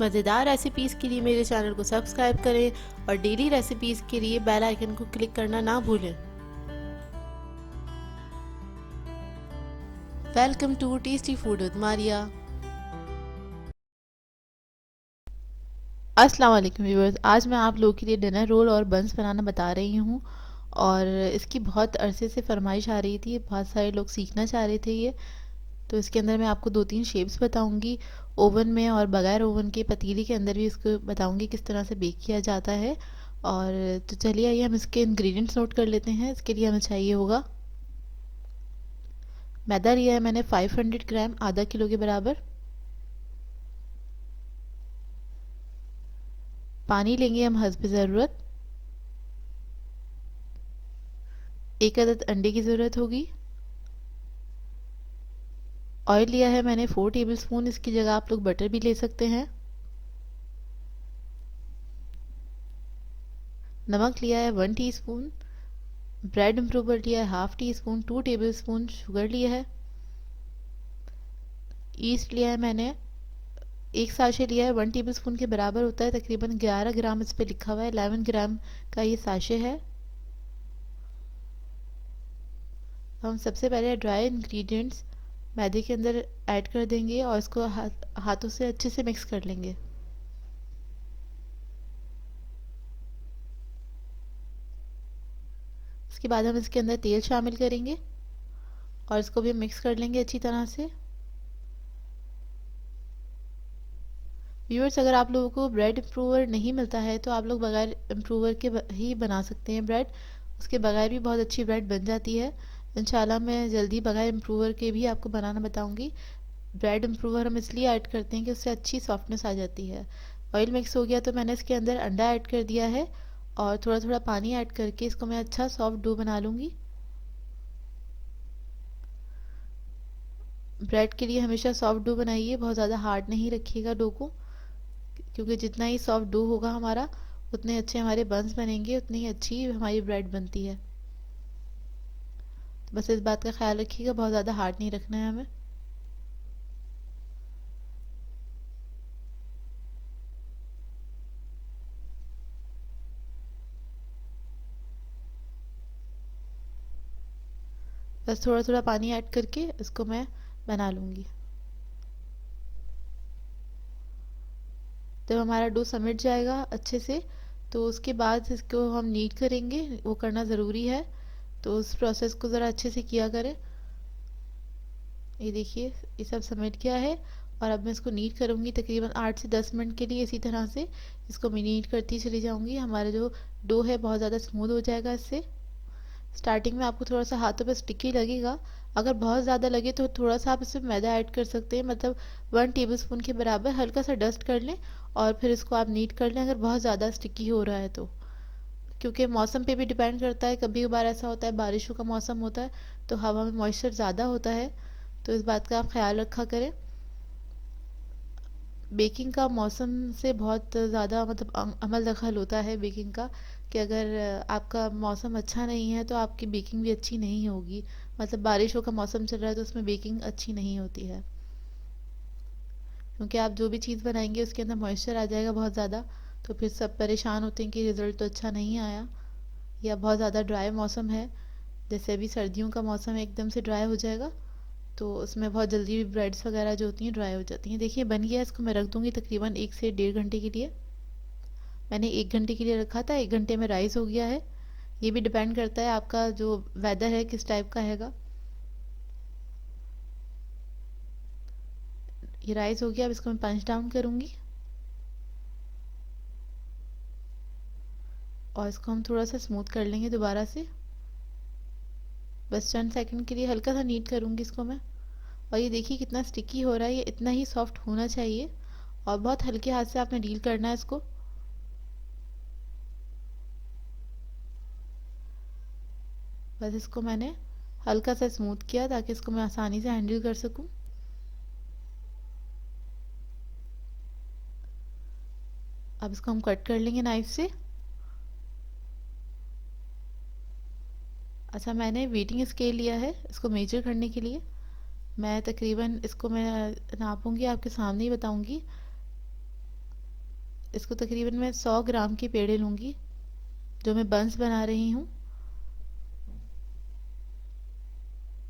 मज़ेदार रेसिपीज़ के लिए मेरे चैनल को सब्सक्राइब करें और डेली रेसिपीज़ के लिए बेल आइकन को क्लिक करना ना भूलें। Welcome to tasty food with Maria. अस्सलाम वालेकुम व्यूअर्स, आज मैं आप लोगों के लिए डिनर रोल और बंस बनाना बता रही हूँ। और इसकी बहुत अरसे से फरमाइश आ रही थी, बहुत सारे लोग सीखना चाह रहे थे ये। तो इसके अंदर मैं आपको 2-3 शेप्स बताऊंगी, ओवन में और बगैर ओवन के पतीली के अंदर भी इसको बताऊंगी किस तरह से बेक किया जाता है। और तो चलिए आइए हम इसके इंग्रेडिएंट्स नोट कर लेते हैं। इसके लिए हमें चाहिए होगा मैदा लिया है मैंने 500 ग्राम, आधा किलो के बराबर। पानी लेंगे हम हस्ब ज़रूरत। एक अदद अंडे की ज़रूरत होगी। ऑयल लिया है मैंने 4 टेबलस्पून, इसकी जगह आप लोग बटर भी ले सकते हैं। नमक लिया है 1 टीस्पून। ब्रेड इम्प्रूवर लिया है half tea spoon. 2 tablespoon sugar लिया है। ईस्ट लिया है मैंने, एक साशे लिया है, 1 टेबलस्पून के बराबर होता है, तकरीबन 11 ग्राम इस पे लिखा हुआ है। 11 ग्राम का ये साशे है। हम सबसे पहले ड्राई इंग्रेडिएंट्स मैदे के अंदर ऐड कर देंगे और इसको हाथों से अच्छे से मिक्स कर लेंगे। इसके बाद हम इसके अंदर तेल शामिल करेंगे और इसको भी मिक्स कर लेंगे अच्छी तरह से। व्यूअर्स, अगर आप लोगों को ब्रेड इम्प्रूवर नहीं मिलता है तो आप लोग बगैर इम्प्रूवर के ही बना सकते हैं ब्रेड। उसके बगैर भी बहुत अच्छी ब्रेड बन जाती है। इंशाल्लाह मैं जल्दी बगैर इम्प्रूवर के भी आपको बनाना बताऊंगी। ब्रेड इम्प्रूवर हम इसलिए ऐड करते हैं कि उससे अच्छी सॉफ्टनेस आ जाती है। ऑयल मिक्स हो गया तो मैंने इसके अंदर अंडा ऐड कर दिया है और थोड़ा थोड़ा पानी ऐड करके इसको मैं अच्छा सॉफ्ट डो बना लूँगी। ब्रेड के लिए हमेशा सॉफ्ट डो बनाइए, बहुत ज़्यादा हार्ड नहीं रखिएगा डो को, क्योंकि जितना ही सॉफ्ट डो होगा हमारा उतने अच्छे हमारे बंस बनेंगे, उतनी ही अच्छी हमारी ब्रेड बनती है। तो बस इस बात का ख्याल रखिएगा, बहुत ज़्यादा हार्ड नहीं रखना है हमें। बस थोड़ा थोड़ा पानी ऐड करके इसको मैं बना लूँगी। जब हमारा डो समिट जाएगा अच्छे से तो उसके बाद इसको हम नीड करेंगे, वो करना ज़रूरी है। तो उस प्रोसेस को ज़रा अच्छे से किया करें। ये देखिए, ये सब समेट गया है और अब मैं इसको नीट करूँगी तकरीबन 8 से 10 मिनट के लिए। इसी तरह से इसको मैं नीट करती चली जाऊँगी। हमारा जो डो है बहुत ज़्यादा स्मूथ हो जाएगा इससे। स्टार्टिंग में आपको थोड़ा सा हाथों पे स्टिकी लगेगा, अगर बहुत ज़्यादा लगे तो थोड़ा सा आप इसमें मैदा ऐड कर सकते हैं, मतलब 1 टेबलस्पून के बराबर हल्का सा डस्ट कर लें और फिर इसको आप नीट कर लें अगर बहुत ज़्यादा स्टिकी हो रहा है तो। क्योंकि मौसम पे भी डिपेंड करता है, कभी कभार ऐसा होता है बारिशों का मौसम होता है तो हवा में मॉइस्चर ज़्यादा होता है, तो इस बात का आप ख्याल रखा करें। बेकिंग का मौसम से बहुत ज़्यादा मतलब अमल दखल होता है बेकिंग का, कि अगर आपका मौसम अच्छा नहीं है तो आपकी बेकिंग भी अच्छी नहीं होगी। मतलब बारिशों का मौसम चल रहा है तो उसमें बेकिंग अच्छी नहीं होती है, क्योंकि आप जो भी चीज़ बनाएंगे उसके अंदर मॉइस्चर आ जाएगा बहुत ज़्यादा, तो फिर सब परेशान होते हैं कि रिज़ल्ट तो अच्छा नहीं आया। या बहुत ज़्यादा ड्राई मौसम है, जैसे अभी सर्दियों का मौसम है, एकदम से ड्राई हो जाएगा तो उसमें बहुत जल्दी ब्रेड्स वगैरह जो होती हैं ड्राई हो जाती हैं। देखिए बन गया, इसको मैं रख दूँगी तकरीबन 1 से 1.5 घंटे के लिए। मैंने 1 घंटे के लिए रखा था, 1 घंटे में राइस हो गया है। ये भी डिपेंड करता है आपका जो वेदर है किस टाइप का हैगा। ये राइस हो गया, अब इसको मैं पंच डाउन करूँगी और इसको हम थोड़ा सा स्मूथ कर लेंगे दोबारा से। बस चंद सेकंड के लिए हल्का सा नीट करूँगी इसको मैं। और ये देखिए कितना स्टिकी हो रहा है, ये इतना ही सॉफ्ट होना चाहिए और बहुत हल्के हाथ से आपने डील करना है इसको। बस इसको मैंने हल्का सा स्मूथ किया ताकि इसको मैं आसानी से हैंडल कर सकूं। अब इसको हम कट कर लेंगे नाइफ से। अच्छा, मैंने वेटिंग स्केल लिया है इसको मेजर करने के लिए। मैं तकरीबन इसको मैं नापूंगी, आपके सामने ही बताऊंगी। इसको तकरीबन मैं 100 ग्राम के पेड़े लूँगी जो मैं बंस बना रही हूँ।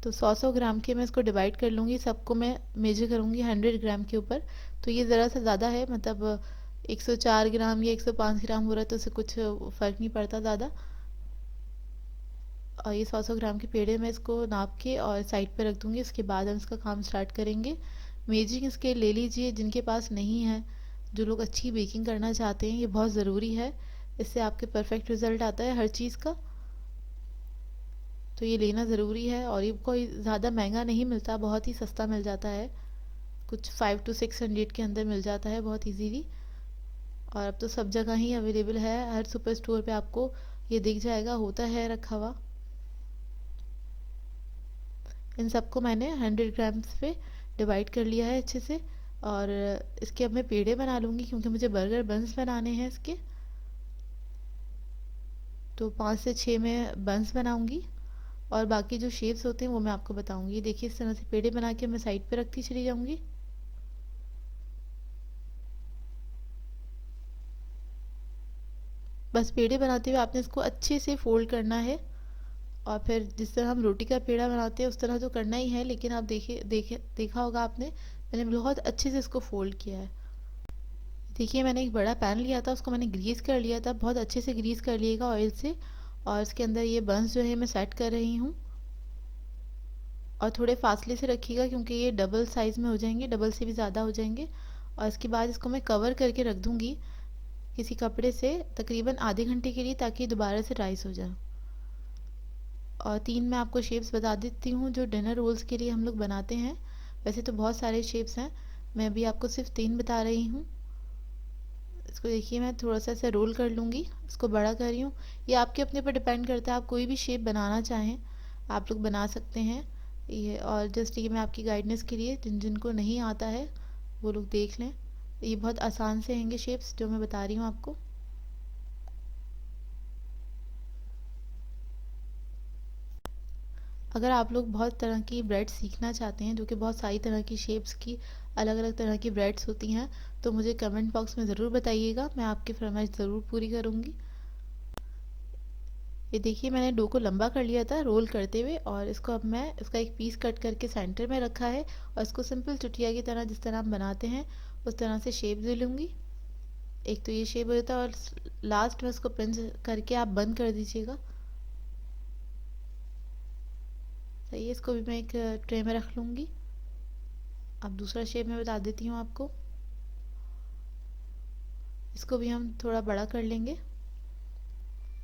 तो 100-100 ग्राम के मैं इसको डिवाइड कर लूँगी, सबको मैं मेजर करूँगी 100 ग्राम के ऊपर। तो ये ज़रा सा ज़्यादा है, मतलब 104 ग्राम या 105 ग्राम हो रहा है तो उससे कुछ फ़र्क नहीं पड़ता ज़्यादा। और ये 100-100 ग्राम के पेड़े मैं इसको नाप के और साइड पे रख दूँगी। उसके बाद हम इसका काम स्टार्ट करेंगे। मेजरिंग स्केल ले लीजिए जिनके पास नहीं है। जो लोग अच्छी बेकिंग करना चाहते हैं, ये बहुत ज़रूरी है, इससे आपके परफेक्ट रिज़ल्ट आता है हर चीज़ का। तो ये लेना ज़रूरी है और ये कोई ज़्यादा महंगा नहीं मिलता, बहुत ही सस्ता मिल जाता है, कुछ 5 to 600 के अंदर मिल जाता है बहुत इजीली। और अब तो सब जगह ही अवेलेबल है, हर सुपर स्टोर पे आपको ये दिख जाएगा, होता है रखा हुआ। इन सबको मैंने 100 ग्राम्स पे डिवाइड कर लिया है अच्छे से। और इसके अब मैं पेड़े बना लूँगी क्योंकि मुझे बर्गर बंस बनाने हैं इसके। तो 5 से 6 मैं बंस बनाऊँगी और बाकी जो शेप्स होते हैं वो मैं आपको बताऊँगी। देखिए इस तरह से पेड़े बना के मैं साइड पे रखती चली जाऊँगी। बस पेड़े बनाते हुए आपने इसको अच्छे से फोल्ड करना है और फिर जिस तरह हम रोटी का पेड़ा बनाते हैं उस तरह तो करना ही है, लेकिन आप देखा होगा आपने, मैंने बहुत अच्छे से इसको फोल्ड किया है। देखिए मैंने एक बड़ा पैन लिया था, उसको मैंने ग्रीस कर लिया था, बहुत अच्छे से ग्रीस कर लिएगा ऑयल से। और इसके अंदर ये बंस जो है मैं सेट कर रही हूँ और थोड़े फासले से रखिएगा क्योंकि ये डबल साइज़ में हो जाएंगे, डबल से भी ज़्यादा हो जाएंगे। और इसके बाद इसको मैं कवर करके रख दूँगी किसी कपड़े से तकरीबन आधे घंटे के लिए, ताकि दोबारा से राइस हो जाए। और 3 मैं आपको शेप्स बता देती हूँ जो डिनर रोल्स के लिए हम लोग बनाते हैं। वैसे तो बहुत सारे शेप्स हैं, मैं अभी आपको सिर्फ 3 बता रही हूँ। इसको देखिए मैं थोड़ा सा ऐसे रोल कर लूँगी, इसको बड़ा कर रही हूँ। ये आपके अपने पर डिपेंड करता है, आप कोई भी शेप बनाना चाहें आप लोग बना सकते हैं। ये और जस्ट ये मैं आपकी गाइडेंस के लिए, जिन जिनको नहीं आता है वो लोग देख लें। ये बहुत आसान से हैंगे शेप्स जो मैं बता रही हूँ आपको। अगर आप लोग बहुत तरह की ब्रेड सीखना चाहते हैं, जो कि बहुत सारी तरह की शेप्स की अलग अलग तरह की ब्रेड्स होती हैं, तो मुझे कमेंट बॉक्स में ज़रूर बताइएगा, मैं आपकी फरमाइश ज़रूर पूरी करूँगी। ये देखिए मैंने डो को लंबा कर लिया था रोल करते हुए, और इसको अब मैं इसका एक पीस कट करके सेंटर में रखा है और इसको सिंपल चुटिया की तरह जिस तरह हम बनाते हैं उस तरह से शेप दे लूँगी। एक तो ये शेप हो जाता है और लास्ट में इसको पिंच करके आप बंद कर दीजिएगा। सही है, इसको भी मैं एक ट्रे में रख लूँगी। अब दूसरा शेप मैं बता देती हूँ आपको। इसको भी हम थोड़ा बड़ा कर लेंगे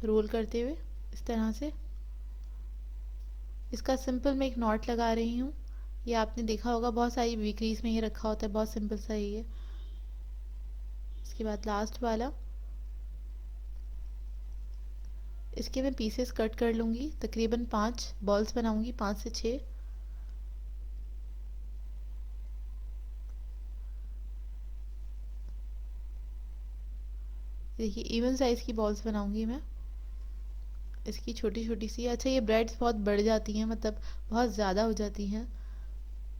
रोल करते हुए इस तरह से। इसका सिंपल मैं एक नॉट लगा रही हूँ, ये आपने देखा होगा बहुत सारी बेकरीज में ये रखा होता है, बहुत सिंपल सा ही है। इसके बाद लास्ट वाला, इसके मैं पीसेस कट कर लूँगी, तकरीबन 5 बॉल्स बनाऊँगी, 5 से 6। देखिए इवन साइज़ की बॉल्स बनाऊँगी मैं, इसकी छोटी छोटी सी। अच्छा ये ब्रेड्स बहुत बढ़ जाती हैं, मतलब बहुत ज़्यादा हो जाती हैं,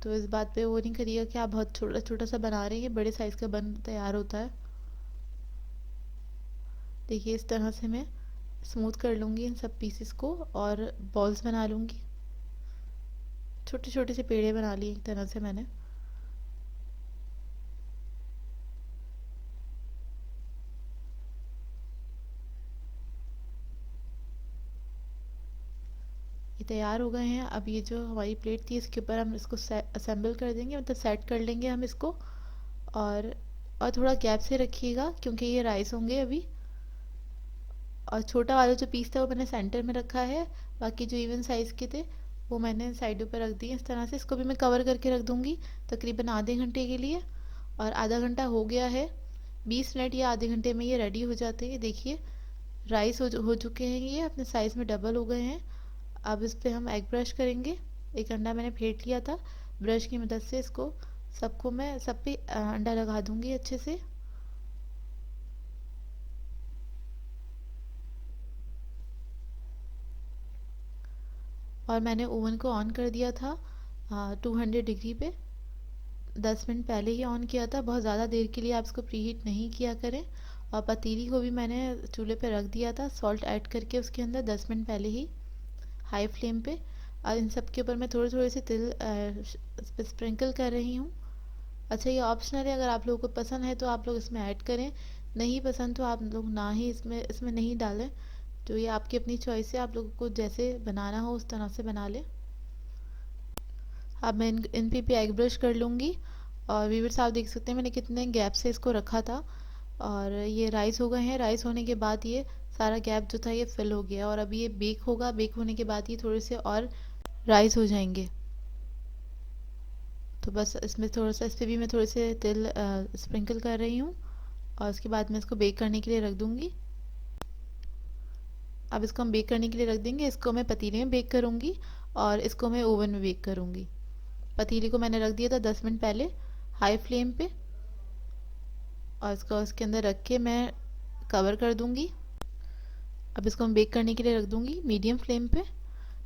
तो इस बात पे वो नहीं करिएगा कि आप बहुत छोटा छोटा सा बना रहे हैं, बड़े साइज़ का बन तैयार होता है। देखिए इस तरह से मैं स्मूथ कर लूँगी इन सब पीसेस को और बॉल्स बना लूँगी। छोटे छोटे से पेड़े बना लिए एक तरह से मैंने। ये तैयार हो गए हैं। अब ये जो हमारी प्लेट थी इसके ऊपर हम इसको असेंबल कर देंगे, मतलब सेट कर लेंगे हम इसको। और और थोड़ा गैप से रखिएगा क्योंकि ये राइस होंगे अभी। और छोटा वाला जो पीस था वो मैंने सेंटर में रखा है, बाकी जो इवन साइज़ के थे वो मैंने साइडों पर रख दिए इस तरह से। इसको भी मैं कवर करके रख दूँगी तकरीबन आधे घंटे के लिए। और आधा घंटा हो गया है, 20 मिनट या आधे घंटे में ये रेडी हो जाते हैं। देखिए राइस हो चुके हैं, ये अपने साइज़ में डबल हो गए हैं। अब इस पे हम एग ब्रश करेंगे। एक अंडा मैंने फेंट लिया था, ब्रश की मदद से इसको सबको मैं सब पे अंडा लगा दूंगी अच्छे से। और मैंने ओवन को ऑन कर दिया था 200 डिग्री पे। 10 मिनट पहले ही ऑन किया था। बहुत ज़्यादा देर के लिए आप इसको प्रीहीट नहीं किया करें। और पतीली को भी मैंने चूल्हे पे रख दिया था सॉल्ट ऐड करके उसके अंदर 10 मिनट पहले ही हाई फ्लेम पे। और इन सब के ऊपर मैं थोड़े थोड़े से तिल स्प्रिंकल कर रही हूँ। अच्छा, ये ऑप्शनल है, अगर आप लोगों को पसंद है तो आप लोग इसमें ऐड करें, नहीं पसंद तो आप लोग ना ही इसमें नहीं डालें। तो ये आपकी अपनी चॉइस है, आप लोगों को जैसे बनाना हो उस तरह से बना लें। अब मैं इन पे एग ब्रश कर लूँगी। और व्यूअर्स आप देख सकते हैं मैंने कितने गैप से इसको रखा था। और ये राइस हो गए हैं। राइस होने के बाद ये सारा गैप जो था ये फिल हो गया। और अब ये बेक होगा। बेक होने के बाद ये थोड़े से और राइस हो जाएंगे। तो बस इसमें थोड़ा सा, इस पर भी मैं थोड़े से तिल स्प्रिंकल कर रही हूँ। और उसके बाद मैं इसको बेक करने के लिए रख दूँगी। अब इसको हम बेक करने के लिए रख देंगे। इसको मैं पतीले में बेक करूँगी और इसको मैं ओवन में बेक करूँगी। पतीले को मैंने रख दिया था 10 मिनट पहले हाई फ्लेम पे। और इसको उसके अंदर रख के मैं कवर कर दूँगी। अब इसको हम बेक करने के लिए रख दूँगी मीडियम फ्लेम पे।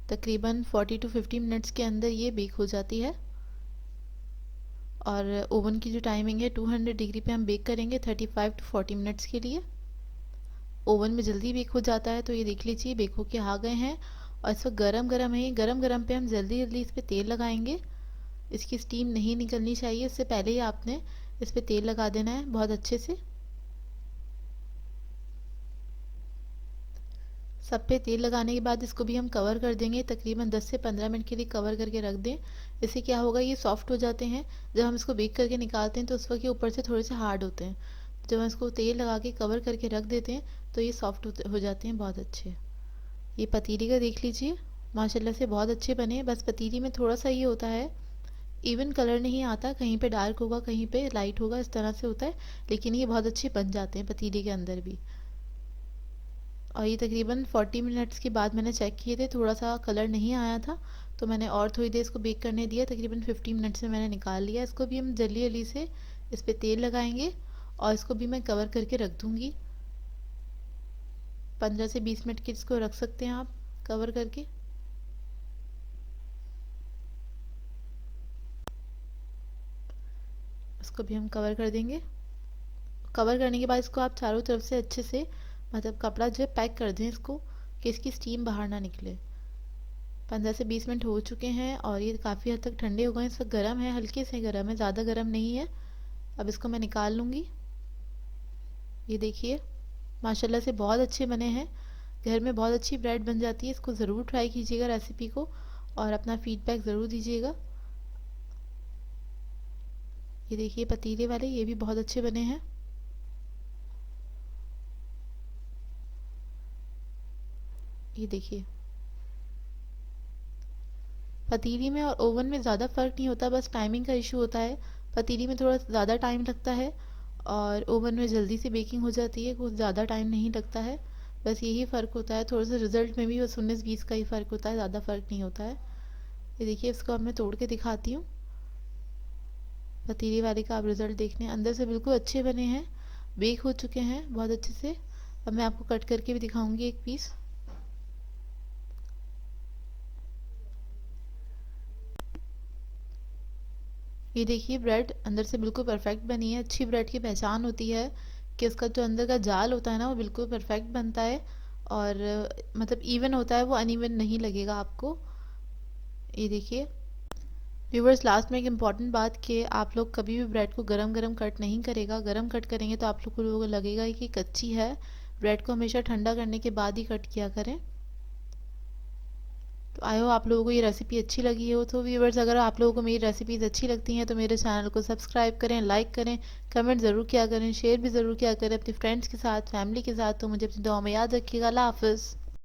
तकरीबन 40 to 50 मिनट्स के अंदर ये बेक हो जाती है। और ओवन की जो टाइमिंग है 200 डिग्री पे हम बेक करेंगे 35 to 40 मिनट्स के लिए। ओवन में जल्दी बेक हो जाता है। तो ये देख लीजिए बेक होके आ गए हैं। और इस वक्त गरम गरम है। गरम गरम पे हम जल्दी जल्दी इस पर तेल लगाएंगे। इसकी स्टीम नहीं निकलनी चाहिए, इससे पहले ही आपने इस पर तेल लगा देना है बहुत अच्छे से। सब पे तेल लगाने के बाद इसको भी हम कवर कर देंगे। तकरीबन 10 से 15 मिनट के लिए कवर करके रख दें। इससे क्या होगा, ये सॉफ्ट हो जाते हैं। जब हम इसको बेक करके निकालते हैं तो उस वक्त ये ऊपर से थोड़े से हार्ड होते हैं। जब हम इसको तेल लगा के कवर करके रख देते हैं तो ये सॉफ्ट हो जाते हैं बहुत अच्छे। ये पतीली का देख लीजिए माशाल्लाह से बहुत अच्छे बने। बस पतीली में थोड़ा सा ये होता है, इवन कलर नहीं आता, कहीं पे डार्क होगा कहीं पे लाइट होगा, इस तरह से होता है। लेकिन ये बहुत अच्छे बन जाते हैं पतीले के अंदर भी। और ये तकरीबन 40 मिनट्स के बाद मैंने चेक किए थे, थोड़ा सा कलर नहीं आया था तो मैंने और थोड़ी देर इसको बेक करने दिया। तकरीबन 50 मिनट्स में मैंने निकाल लिया। इसको भी हम जल्दी जल्दी से इस पर तेल लगाएंगे और इसको भी मैं कवर करके रख दूँगी। 15 से 20 मिनट के इसको रख सकते हैं आप कवर करके। इसको भी हम कवर कर देंगे। कवर करने के बाद इसको आप चारों तरफ से अच्छे से मतलब कपड़ा जो है पैक कर दें इसको, कि इसकी स्टीम बाहर ना निकले। 15 से 20 मिनट हो चुके हैं और ये काफ़ी हद तक ठंडे हो गए हैं। इस वक्त गर्म है, हल्के से गर्म है, ज़्यादा गर्म नहीं है। अब इसको मैं निकाल लूँगी। ये देखिए माशाल्लाह से बहुत अच्छे बने हैं। घर में बहुत अच्छी ब्रेड बन जाती है। इसको ज़रूर ट्राई कीजिएगा रेसिपी को और अपना फीडबैक ज़रूर दीजिएगा। ये देखिए पतीले वाले, ये भी बहुत अच्छे बने हैं। ये देखिए पतीली में और ओवन में ज़्यादा फ़र्क नहीं होता, बस टाइमिंग का इशू होता है। पतीली में थोड़ा ज़्यादा टाइम लगता है और ओवन में जल्दी से बेकिंग हो जाती है, कुछ ज़्यादा टाइम नहीं लगता है। बस यही फ़र्क होता है। थोड़ा सा रिज़ल्ट में भी बस 19-20 का ही फ़र्क होता है, ज़्यादा फ़र्क नहीं होता है। ये देखिए इसको अब मैं तोड़ के दिखाती हूँ। पतीली वाले का आप रिज़ल्ट देखने, अंदर से बिल्कुल अच्छे बने हैं, बेक हो चुके हैं बहुत अच्छे से। अब मैं आपको कट करके भी दिखाऊंगी एक पीस। ये देखिए ब्रेड अंदर से बिल्कुल परफेक्ट बनी है। अच्छी ब्रेड की पहचान होती है कि उसका जो अंदर का जाल होता है ना वो बिल्कुल परफेक्ट बनता है और मतलब इवन होता है, वो अनइवन नहीं लगेगा आपको। ये देखिए व्यूवर्स, लास्ट में एक इम्पॉर्टेंट बात कि आप लोग कभी भी ब्रेड को गरम गरम कट नहीं करेगा। गरम कट करेंगे तो आप लोगों को लगेगा कि कच्ची है। ब्रेड को हमेशा ठंडा करने के बाद ही कट किया करें। तो आई होप आप लोगों को ये रेसिपी अच्छी लगी हो। तो व्यूवर्स, अगर आप लोगों को मेरी रेसिपीज़ अच्छी लगती हैं तो मेरे चैनल को सब्सक्राइब करें, लाइक करें, कमेंट ज़रूर किया करें, शेयर भी ज़रूर किया करें अपने फ्रेंड्स के साथ, फैमिली के साथ। तो मुझे अपनी दुआ में याद रखिएगा। अल्लाह हाफ़िज़।